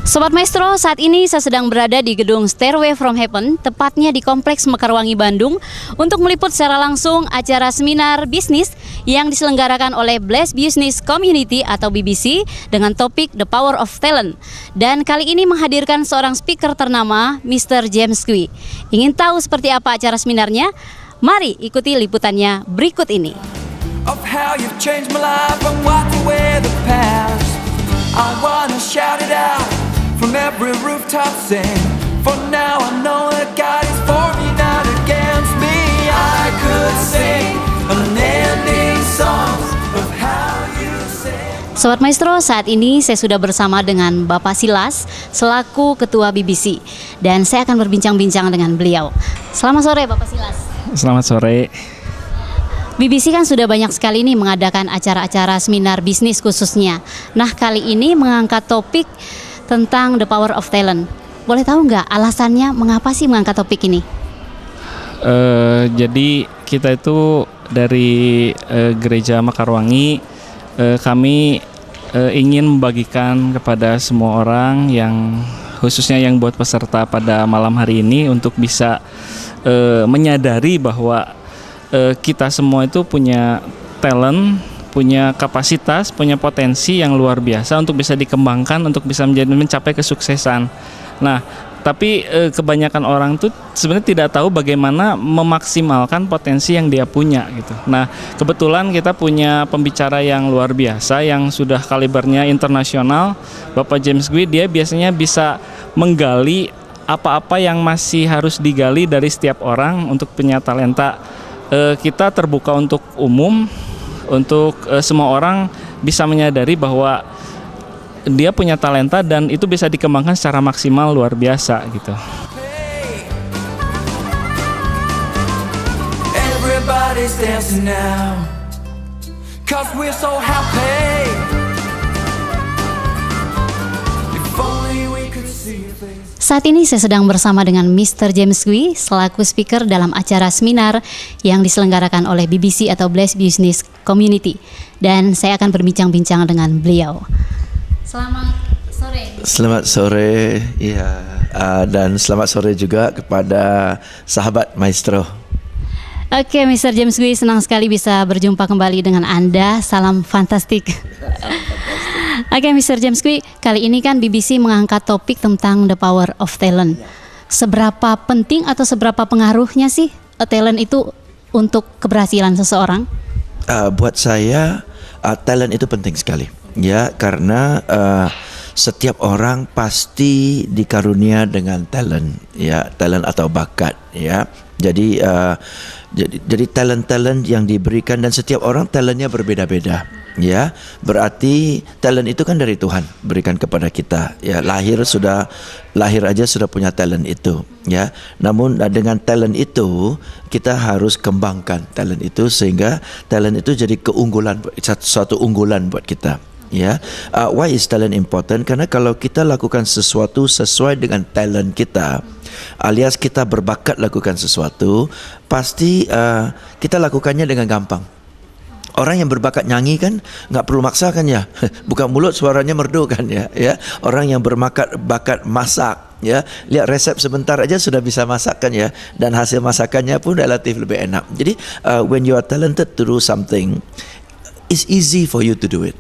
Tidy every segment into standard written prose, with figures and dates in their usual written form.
Sobat Maestro, saat ini saya sedang berada di gedung Stairway from Heaven, tepatnya di Kompleks Mekarwangi, Bandung, untuk meliput secara langsung acara seminar bisnis yang diselenggarakan oleh Blessed Business Community atau BBC dengan topik The Power of Talent. Dan kali ini menghadirkan seorang speaker ternama, Mr. James Kui. Ingin tahu seperti apa acara seminarnya? Mari ikuti liputannya berikut ini. Of how you've changed my life and wiped away the past. I wanna shout it out from every rooftop, sing. For now I know that God is for me, not against me. I could sing unending songs of how you sing. Sobat Maestro, saat ini saya sudah bersama dengan Bapak Silas selaku Ketua BBC dan saya akan berbincang-bincang dengan beliau. Selamat sore Bapak Silas. Selamat sore. BBC kan sudah banyak sekali nih mengadakan acara-acara seminar bisnis khususnya. Nah, kali ini mengangkat topik tentang The Power of Talent. Boleh tahu nggak alasannya mengapa sih mengangkat topik ini? Jadi kita itu dari Gereja Mekarwangi, kami ingin membagikan kepada semua orang yang khususnya yang buat peserta pada malam hari ini untuk bisa menyadari bahwa kita semua itu punya talent, punya kapasitas, punya potensi yang luar biasa untuk bisa dikembangkan, untuk bisa mencapai kesuksesan. Nah, tapi kebanyakan orang tuh sebenarnya tidak tahu bagaimana memaksimalkan potensi yang dia punya gitu. Nah, kebetulan kita punya pembicara yang luar biasa yang sudah kalibernya internasional, Bapak James Kui. Dia biasanya bisa menggali apa-apa yang masih harus digali dari setiap orang untuk punya talenta. Kita terbuka untuk umum, untuk semua orang bisa menyadari bahwa dia punya talenta dan itu bisa dikembangkan secara maksimal luar biasa gitu. Everybody's dancing now, 'cause we're so happy. If only we could see your face. Saat ini saya sedang bersama dengan Mr. James Kui selaku speaker dalam acara seminar yang diselenggarakan oleh BBC atau Blessed Business Community. Dan saya akan berbincang-bincang dengan beliau. Selamat sore. Selamat sore, ya, dan selamat sore juga kepada sahabat Maestro. Oke, Mr. James Kui, senang sekali bisa berjumpa kembali dengan Anda. Salam fantastik. Oke, Mr. James Kui, kali ini kan BBC mengangkat topik tentang The Power of Talent. Seberapa penting atau seberapa pengaruhnya sih talent itu untuk keberhasilan seseorang? Buat saya, talent itu penting sekali, ya, karena setiap orang pasti dikarunia dengan talent, ya, talent atau bakat, ya. Jadi talent yang diberikan dan setiap orang talentnya berbeda-beda, ya. Berarti talent itu kan dari Tuhan berikan kepada kita, ya. Lahir aja sudah punya talent itu, ya. Namun dengan talent itu kita harus kembangkan talent itu sehingga talent itu jadi keunggulan, suatu unggulan buat kita. Ya, why is talent important? Karena kalau kita lakukan sesuatu sesuai dengan talent kita, alias kita berbakat lakukan sesuatu, pasti kita lakukannya dengan gampang. Orang yang berbakat nyanyi kan nggak perlu maksa kan, ya, buka mulut suaranya merdu kan, ya. Orang yang bakat masak, ya, lihat resep sebentar aja sudah bisa masak kan, ya, dan hasil masakannya pun relatif lebih enak. Jadi when you are talented to do something, it's easy for you to do it.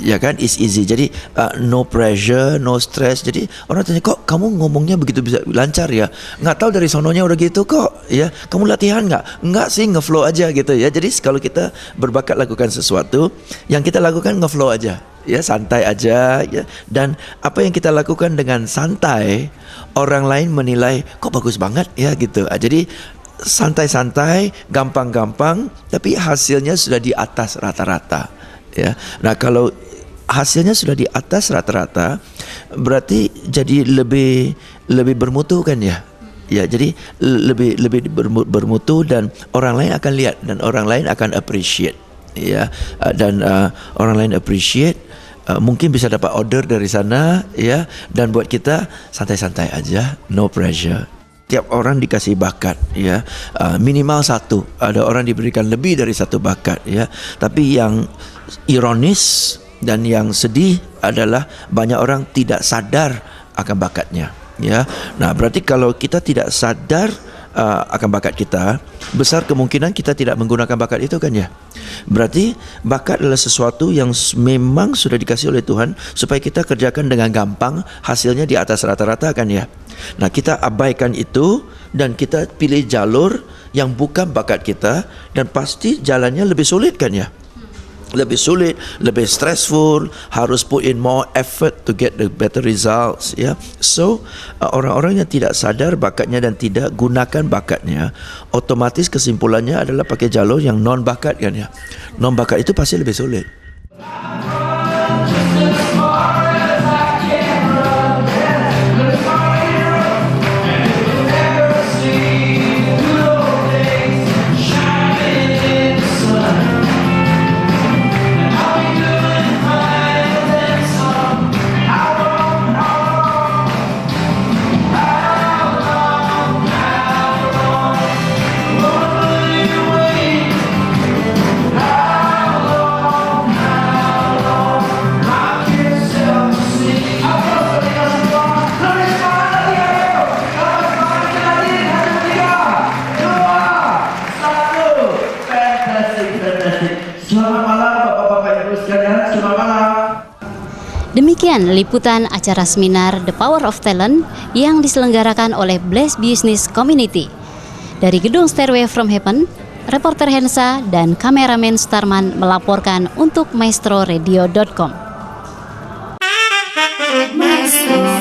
Ya kan, it's easy. Jadi no pressure, no stress. Jadi orang tanya, kok kamu ngomongnya begitu bisa lancar ya? Nggak tahu dari sononya udah gitu kok, ya. Kamu latihan nggak? Nggak sih, ngeflow aja gitu, ya. Jadi kalau kita berbakat lakukan sesuatu, yang kita lakukan ngeflow aja, ya, santai aja, ya. Dan apa yang kita lakukan dengan santai, orang lain menilai kok bagus banget, ya, gitu. Jadi santai-santai, gampang-gampang, tapi hasilnya sudah di atas rata-rata, ya. Nah, kalau hasilnya sudah di atas rata-rata, berarti jadi lebih bermutu kan, ya. Ya, jadi lebih bermutu dan orang lain akan lihat dan orang lain akan appreciate, ya. Dan orang lain appreciate, mungkin bisa dapat order dari sana, ya. Dan buat kita santai-santai aja, no pressure. Tiap orang dikasih bakat, ya, minimal satu. Ada orang diberikan lebih dari satu bakat, ya. Tapi yang ironis dan yang sedih adalah banyak orang tidak sadar akan bakatnya. Ya, nah berarti kalau kita tidak sadar akan bakat kita, besar kemungkinan kita tidak menggunakan bakat itu kan ya. Berarti bakat adalah sesuatu yang memang sudah dikasih oleh Tuhan supaya kita kerjakan dengan gampang, hasilnya di atas rata-rata kan ya. Nah kita abaikan itu dan kita pilih jalur yang bukan bakat kita, dan pasti jalannya lebih sulit kan ya. Lebih sulit, lebih stressful, harus put in more effort to get the better results ya. So orang-orang yang tidak sadar bakatnya dan tidak gunakan bakatnya, otomatis kesimpulannya adalah pakai jalur yang non bakat kan ya. Non bakat itu pasti lebih sulit. Selamat malam Bapak-Bapak Ibu sekalian, selamat malam. Demikian liputan acara seminar The Power of Talent yang diselenggarakan oleh Blessed Business Community. Dari gedung Stairway from Heaven, reporter Hensa dan kameramen Starman melaporkan untuk maestroradio.com. Maestro